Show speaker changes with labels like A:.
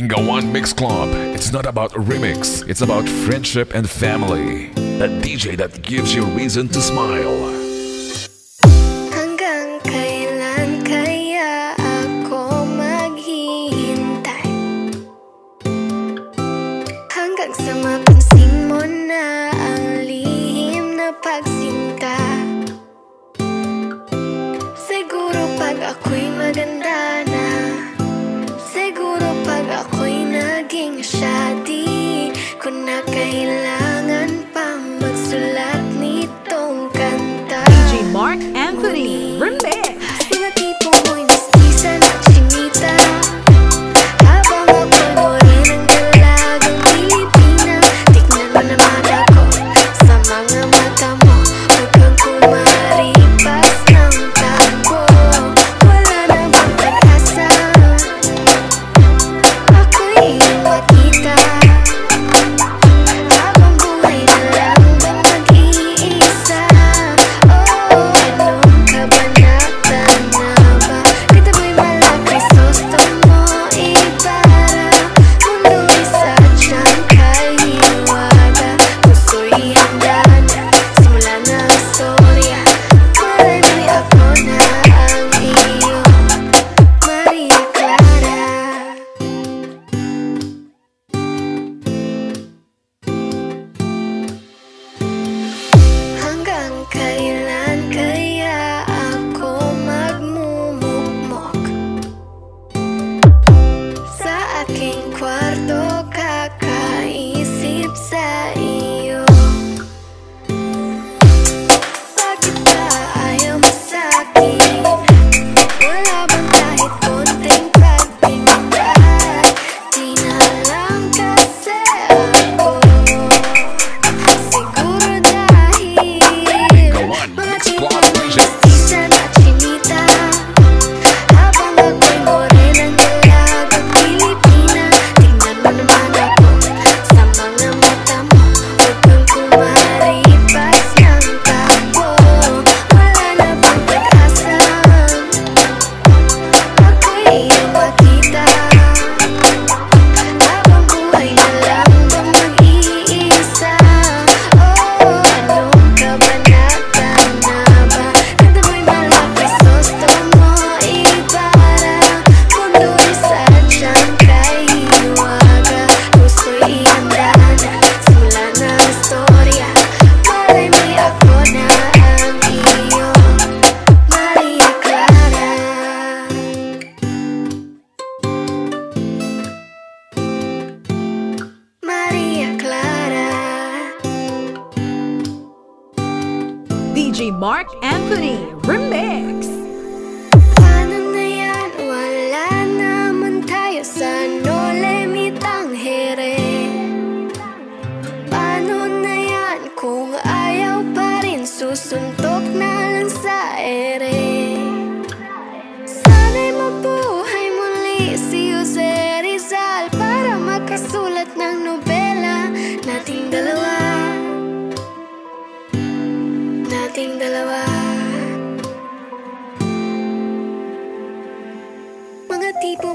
A: Gawan Mix Club. It's not about a remix, it's about friendship and family. That DJ that gives you reason to smile.
B: Hanggang kailan kaya ako maghihintay? Hanggang sa mapansin mo na ang lihim na pagsinta. Siguro pag ako'y maganda na, siguro pag ako'y naging siya, di ko na kailangan pang magsulat nitong kanta.
C: DJ Mark Anthony Remix.
B: Mga tipo mo'y mistisan at chinita, habang ako'y moren ng dalagang Pilipina. Tignan mo naman ako sa mga mata mo, huwag kang kumaripas ng takbo. Wala na bang pag-asa? Ako'y iyong makita, habang buhay na lang bang mag-iisa. Oh, anong kabanata na ba? Kataboy malaki, gusto mo ibara. Mundo'y sadyang kahiwaga. Puso'y handa na, simula na ang istorya. Malay ako na ang iyo, Maria Clara. Hanggang kailan kaya ako magmumukmok sa aking kwarto, kakaisip sa iyo? Bakit ba ayaw mo sa'kin? Wala bang kahit konting pagtingkad? Di na lang kasi ako. Siguro dahil
A: Gawan
B: mga
A: Mix
B: tipo
A: Club
B: mo'y
A: DJ.
B: mistisan at chinita, habang ako'y moren ng dalagang Pilipina. Tingnan mo naman ako sa mga mata mo, huwag kang kumaripas ng takbo. Wala na bang pag-asa? Ako'y iyong makita, habang buhay na lang bang mag-iisa. Oh, anong kabanata na ba? Kataboy malaki, gusto mo ibara. Mundo'y sadyang kahiwaga. Puso'y ihanda na, simula na ang istorya. Malay mo'y ako na ang iyo, Maria Clara. Maria Clara.
C: DJ Mark Anthony Remix.
B: Paano na yan? Wala naman tayo sa Nolimitang here. Paano na yan kung ayaw pa rin? Susuntok na lang sa ere. Sana'y mabuhay muli si Jose Rizal para makasulat ng nobela nating dalawa. Nating dalawa. Mga tipo